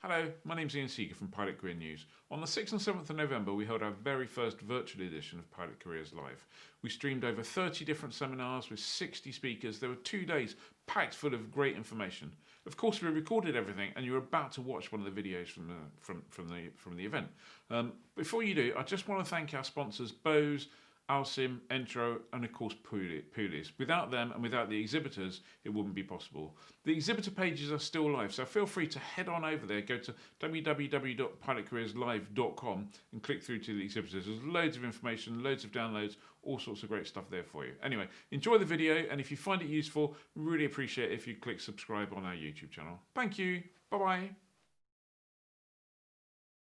Hello, my name's Ian Seeger from Pilot Career News. On the 6th and 7th of November, we held our very first virtual edition of Pilot Careers Live. We streamed over 30 different seminars with 60 speakers. There were 2 days packed full of great information. Of course, we recorded everything, and you're about to watch one of the videos from the event. Before you do, I just want to thank our sponsors, Bose, Alsim, Entro, and of course Pulis. Without them and without the exhibitors, it wouldn't be possible. The exhibitor pages are still live, so feel free to head on over there, go to www.pilotcareerslive.com and click through to the exhibitors. There's loads of information, loads of downloads, all sorts of great stuff there for you. Anyway, enjoy the video, and if you find it useful, really appreciate it if you click subscribe on our YouTube channel. Thank you. Bye-bye.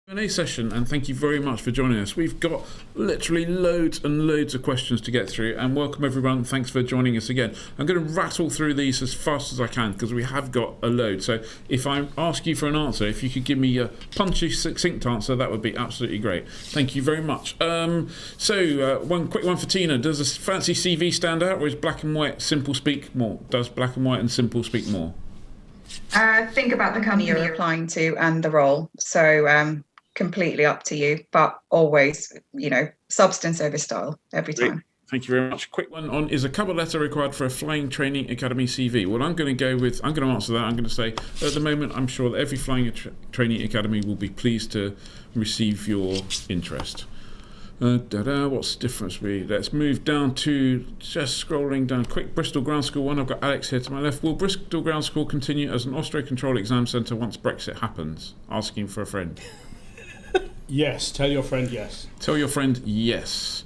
Q&A session, and thank you very much for joining us. We've got literally loads and loads of questions to get through, and welcome everyone. Thanks for joining us again. I'm going to rattle through these as fast as I can because we have got a load. So if I ask you for an answer, if you could give me a punchy, succinct answer, that would be absolutely great. Thank you very much. One quick one for Tina. Does a fancy CV stand out, or is black and white simple speak more? Does black and white and simple speak more? Think about the company you're applying to and the role. So completely up to you, but always, substance over style every time. Great. Thank you very much. Quick one on, is a cover letter required for a Flying Training Academy CV? Well, I'm going to answer that. I'm going to say, at the moment, I'm sure that every Flying Training Academy will be pleased to receive your interest. What's the difference? Let's move down to, just scrolling down quick, Bristol Ground School 1. I've got Alex here to my left. Will Bristol Ground School continue as an Austro Control exam centre once Brexit happens? Asking for a friend. Yes, tell your friend yes. Tell your friend yes.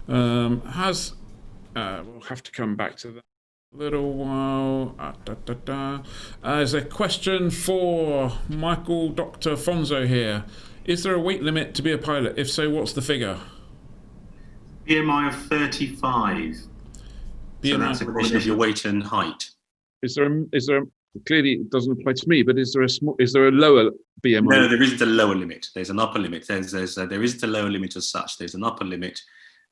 We'll have to come back to that a little while. There's a question for Michael Dr. Fonzo here. Is there a weight limit to be a pilot? If so, what's the figure? BMI of 35. So that's a question of your weight and height. Is there clearly it doesn't apply to me, but is there a lower BMI? No, there isn't a lower limit. There's an upper limit. There isn't a lower limit as such. There's an upper limit.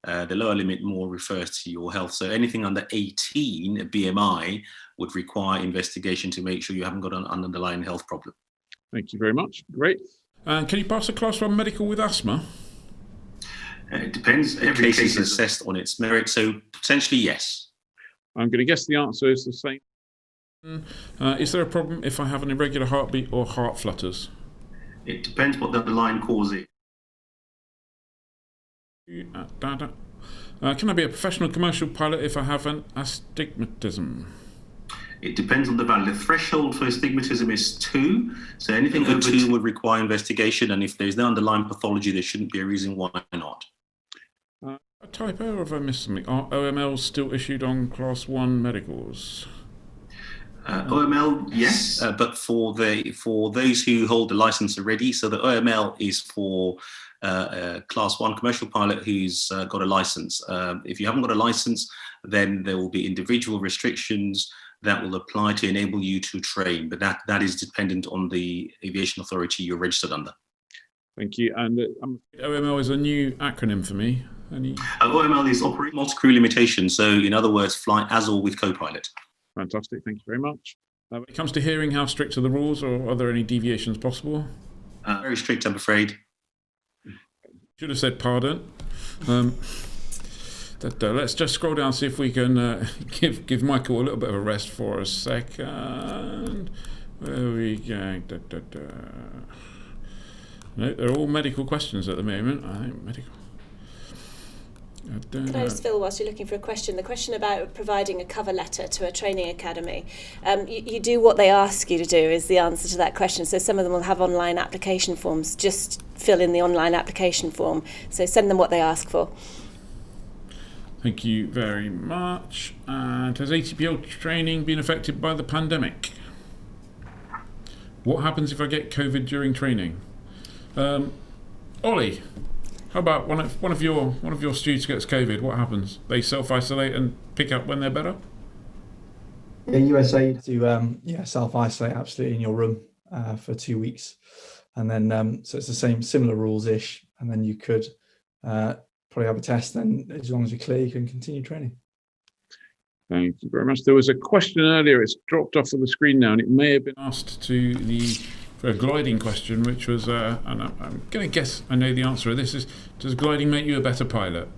The lower limit more refers to your health. So anything under 18 BMI would require investigation to make sure you haven't got an underlying health problem. Thank you very much. Great. Can you pass a Class 1 medical with asthma? It depends. Every case is assessed on its merit. So potentially yes. I'm going to guess the answer is the same. Is there a problem if I have an irregular heartbeat or heart flutters? It depends what the underlying cause is. Can I be a professional commercial pilot if I have an astigmatism? It depends on the value. The threshold for astigmatism is 2. So anything over 2 would require investigation. And if there's no underlying pathology, there shouldn't be a reason why not. A typo, or have I missed something? Are OMLs still issued on Class 1 medicals? OML, yes, but for those who hold the license already, so the OML is for a Class 1 commercial pilot who's got a license. If you haven't got a license, then there will be individual restrictions that will apply to enable you to train, but that is dependent on the aviation authority you're registered under. Thank you. And OML is a new acronym for me. OML is Operate Multi-Crew Limitation, so in other words, fly as or with co-pilot. Fantastic, thank you very much. When it comes to hearing, how strict are the rules, or are there any deviations possible? Very strict, I'm afraid. Should have said pardon. Let's just scroll down, see if we can give Michael a little bit of a rest for a second. Where we go? No, they're all medical questions at the moment. I think medical. Can I just, Phil, whilst you're looking for a question, the question about providing a cover letter to a training academy, you do what they ask you to do is the answer to that question. So some of them will have online application forms. Just fill in the online application form. So send them what they ask for. Thank you very much. And has ATPL training been affected by the pandemic? What happens if I get COVID during training? Ollie, how about one of your students gets COVID? What happens? They self-isolate and pick up when they're better? Yeah, USA do self-isolate absolutely in your room for 2 weeks, and then so it's the similar rules-ish, and then you could probably have a test. Then as long as you're clear, you can continue training. Thank you very much. There was a question earlier. It's dropped off of the screen now, and it may have been asked to the for a gliding question, which was, and I'm going to guess I know the answer of this, is does gliding make you a better pilot?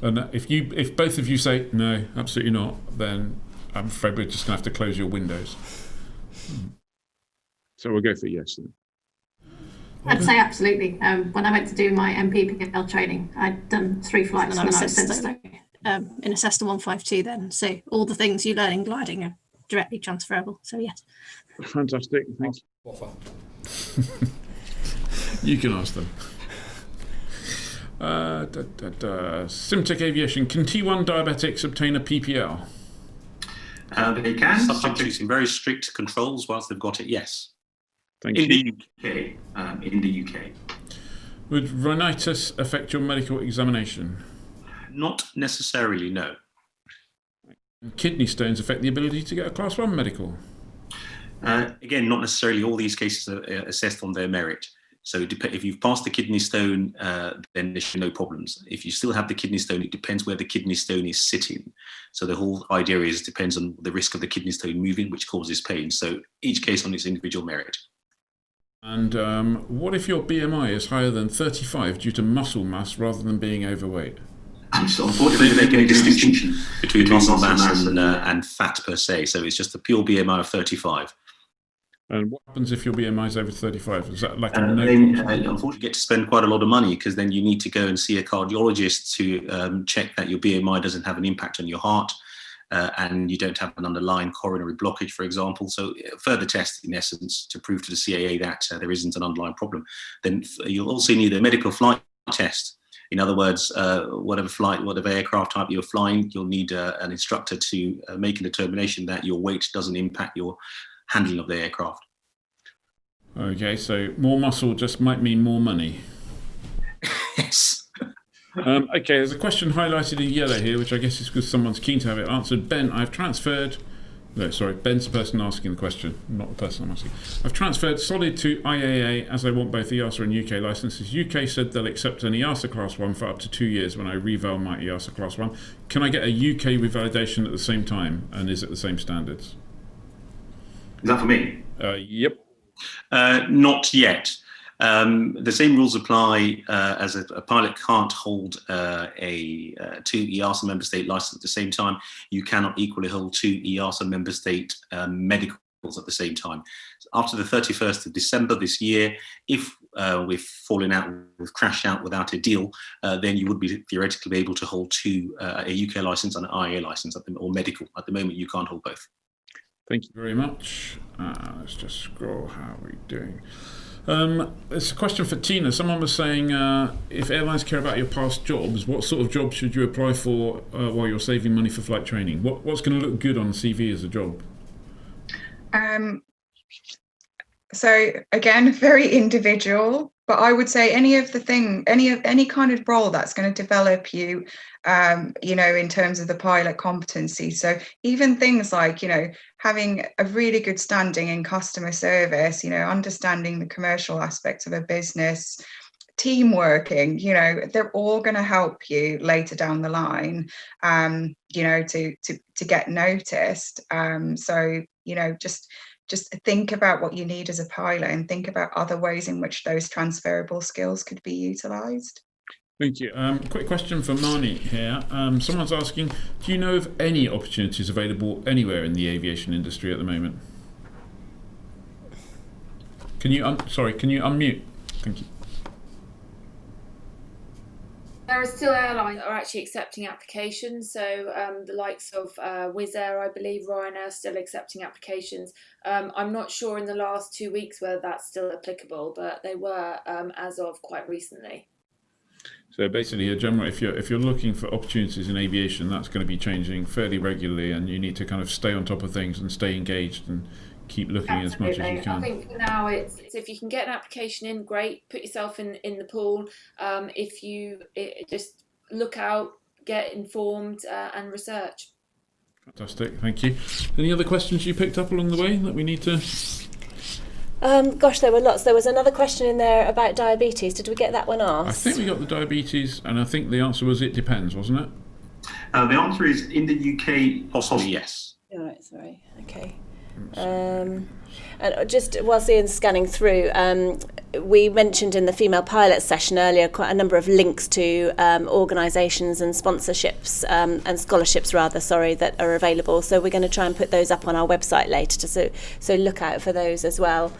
And if both of you say no, absolutely not, then I'm afraid we're just going to have to close your windows. So we'll go for yes then. I'd say absolutely. When I went to do my MPPL training, I'd done 3 flights when I was in a Cessna 152 then. So all the things you learn in gliding are directly transferable. So yes. Fantastic, thanks. You can ask them. Simtech Aviation, can T1 diabetics obtain a PPL? They can, subject to some very strict controls whilst they've got it, yes. Thank in you. The UK. In the UK. Would rhinitis affect your medical examination? Not necessarily, no. Kidney stones affect the ability to get a Class 1 medical? Again, not necessarily. All these cases are assessed on their merit. So if you've passed the kidney stone, then there should be no problems. If you still have the kidney stone, it depends where the kidney stone is sitting. So the whole idea is depends on the risk of the kidney stone moving, which causes pain. So each case on its individual merit. And what if your BMI is higher than 35 due to muscle mass rather than being overweight? So unfortunately, they make any distinction between muscle mass and fat per se. So it's just a pure BMI of 35. And what happens if your BMI is over 35? Is that like a unfortunately, you get to spend quite a lot of money because then you need to go and see a cardiologist to check that your BMI doesn't have an impact on your heart and you don't have an underlying coronary blockage, for example. So further tests, in essence, to prove to the CAA that there isn't an underlying problem. Then you'll also need a medical flight test. In other words, whatever aircraft type you're flying, you'll need an instructor to make a determination that your weight doesn't impact your handling of the aircraft. Okay, so more muscle just might mean more money. Yes. Okay, there's a question highlighted in yellow here, which I guess is because someone's keen to have it answered. Ben, I've transferred... No, sorry, Ben's the person asking the question, not the person I'm asking. I've transferred Solid to IAA as I want both EASA and UK licenses. UK said they'll accept an EASA Class 1 for up to 2 years when I reval my EASA Class 1. Can I get a UK revalidation at the same time, and is it the same standards? Is that for me? Yep. Not yet. The same rules apply as a pilot can't hold two EASA member state licenses at the same time. You cannot equally hold 2 EASA member state medicals at the same time. After the 31st of December this year, if we've crashed out without a deal, then you would be theoretically able to hold a UK license and an IA license or medical. At the moment, you can't hold both. Thank you very much. Let's just scroll. How are we doing? It's a question for Tina. Someone was saying, if airlines care about your past jobs, what sort of jobs should you apply for while you're saving money for flight training? What's going to look good on the CV as a job? So again, very individual, but I would say any kind of role that's going to develop you, in terms of the pilot competency. So even things like, having a really good standing in customer service, understanding the commercial aspects of a business, team working, they're all going to help you later down the line, to get noticed. So, just think about what you need as a pilot and think about other ways in which those transferable skills could be utilised. Thank you. Quick question for Marnie here. Someone's asking, do you know of any opportunities available anywhere in the aviation industry at the moment? Can you unmute? Thank you. There are still airlines that are actually accepting applications. So the likes of Wizz Air, I believe, Ryanair, still accepting applications. I'm not sure in the last 2 weeks whether that's still applicable, but they were as of quite recently. So basically, if you're looking for opportunities in aviation, that's going to be changing fairly regularly, and you need to kind of stay on top of things and stay engaged and keep looking Absolutely. as much as you can. I think for now it's if you can get an application in, great. Put yourself in the pool. If you just look out, get informed, and research. Fantastic, thank you. Any other questions you picked up along the way that we need to? Gosh, there were lots. There was another question in there about diabetes. Did we get that one asked? I think we got the diabetes, and I think the answer was it depends, wasn't it? The answer is in the UK, possibly yes. All right, sorry. Okay. And just whilst Ian's scanning through, we mentioned in the female pilot session earlier quite a number of links to organisations and sponsorships and scholarships that are available. So we're going to try and put those up on our website later, so look out for those as well.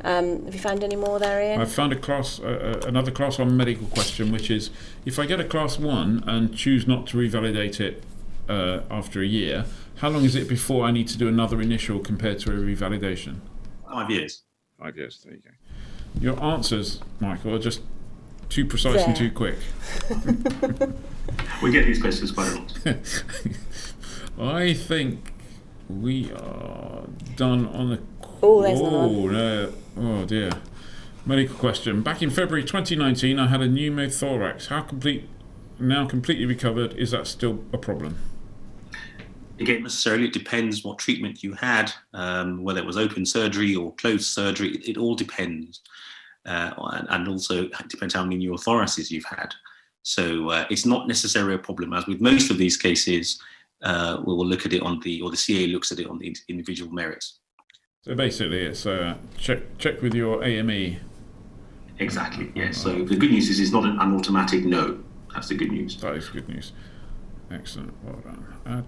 Have you found any more there, Ian? I've found another class 1 medical question, which is, if I get a class 1 and choose not to revalidate it after a year, how long is it before I need to do another initial compared to a revalidation? 5 years. 5 years, there you go. Your answers, Michael, are just too precise and too quick. We get these questions quite a lot. I think we are done on the... There's another. No. Oh dear. Medical question. Back in February 2019, I had a pneumothorax. Now completely recovered, is that still a problem? Again, necessarily, it depends what treatment you had, whether it was open surgery or closed surgery. It all depends. And also it depends how many pneumothoraces you've had. So it's not necessarily a problem. As with most of these cases, we will look at it or the CA looks at it on the individual merits. So basically it's check with your AME. Exactly, yes. So the good news is it's not an automatic no. That's the good news. That is good news. Excellent, well done. I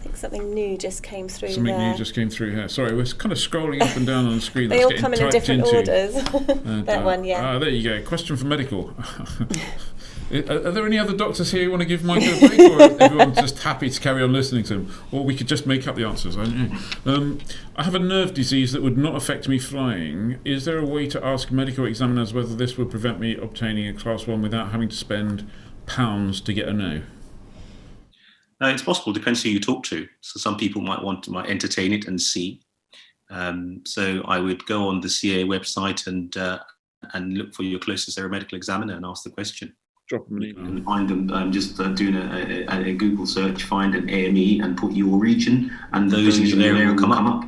think something new just came through Something there. new just came through here. Sorry, we're kind of scrolling up and down on the screen. They all come in different orders. That one, yeah. There you go. Question for medical. Are there any other doctors here who want to give Michael a break, or is everyone just happy to carry on listening to him? Or we could just make up the answers. I don't know. I have a nerve disease that would not affect me flying. Is there a way to ask medical examiners whether this would prevent me obtaining a Class 1 without having to spend pounds to get a no? It's possible, depends who you talk to. So some people might entertain it and see. So I would go on the CA website and look for your closest aeromedical examiner and ask the question. Drop them an email. And find them just doing a Google search, find an AME and put your region, and those in your area will come up.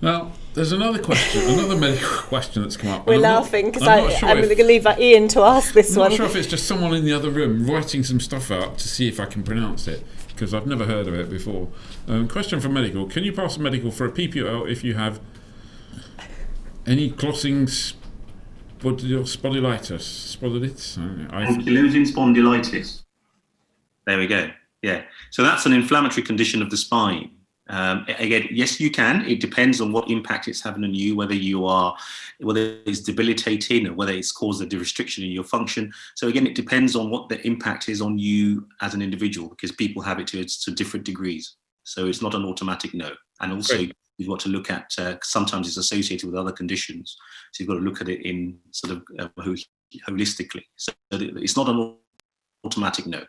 Now, there's another question, another medical question that's come up. We're laughing because I'm going to leave Ian to ask this one. I'm not sure if it's just someone in the other room writing some stuff out to see if I can pronounce it, because I've never heard of it before. Question from medical. Can you pass medical for a PPL if you have any clotting spondylitis? Ankylosing spondylitis. There we go. Yeah. So that's an inflammatory condition of the spine. Again, yes, you can. It depends on what impact it's having on you, whether it's debilitating or whether it's caused a restriction in your function. So again, it depends on what the impact is on you as an individual, because people have it to different degrees. So it's not an automatic no. And also, you've got to look at, sometimes it's associated with other conditions. So you've got to look at it in sort of holistically. So it's not an automatic no.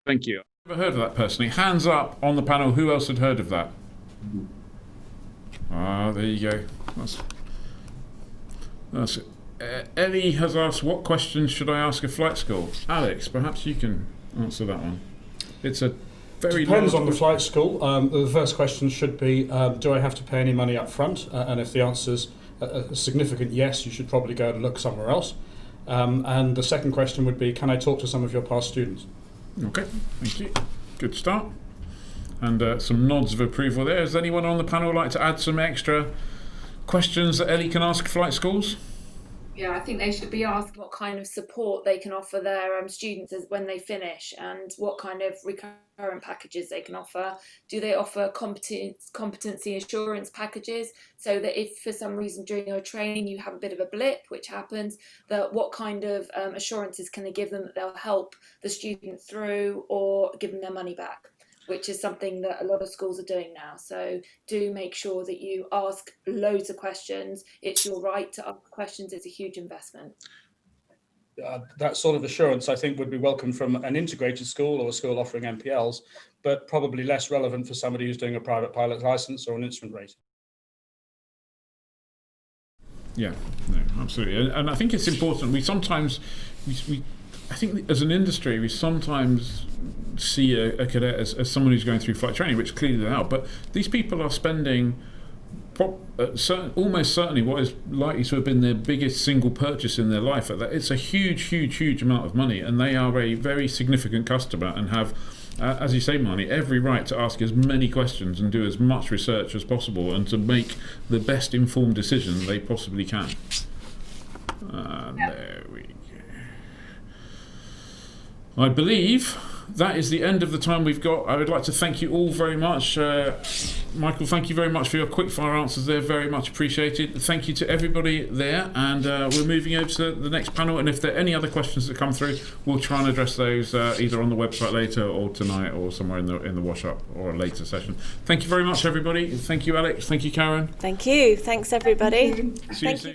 Thank you. I've never heard of that personally. Hands up on the panel. Who else had heard of that? There you go. That's it. Ellie has asked, what questions should I ask a flight school? Alex, perhaps you can answer that one. It's a very depends on the flight school. The first question should be, do I have to pay any money up front? And if the answer's a significant yes, you should probably go and look somewhere else. And the second question would be, can I talk to some of your past students? Okay, thank you. Good start. And some nods of approval there. Does anyone on the panel like to add some extra questions that Ellie can ask flight schools? Yeah, I think they should be asked what kind of support they can offer their students when they finish, and what kind of recurrent packages they can offer. Do they offer competency assurance packages, so that if for some reason during your training you have a bit of a blip, which happens, that what kind of assurances can they give them that they'll help the student through or give them their money back? Which is something that a lot of schools are doing now. So do make sure that you ask loads of questions. It's your right to ask questions. It's a huge investment. That sort of assurance, I think, would be welcome from an integrated school or a school offering MPLs, but probably less relevant for somebody who's doing a private pilot license or an instrument rating. Yeah, no, absolutely. And I think it's important. I think as an industry, we sometimes see a cadet as someone who's going through flight training, which clearly they are, but these people are spending almost certainly what is likely to have been their biggest single purchase in their life. It's a huge amount of money, and they are a very significant customer and have as you say, Marnie, every right to ask as many questions and do as much research as possible and to make the best informed decision they possibly can. There we go. I believe that is the end of the time we've got. I would like to thank you all very much. Michael, thank you very much for your quick-fire answers there. Very much appreciated. Thank you to everybody there. And we're moving over to the next panel. And if there are any other questions that come through, we'll try and address those either on the website later or tonight or somewhere in the wash-up or a later session. Thank you very much, everybody. Thank you, Alex. Thank you, Karen. Thank you. Thanks, everybody. See you soon.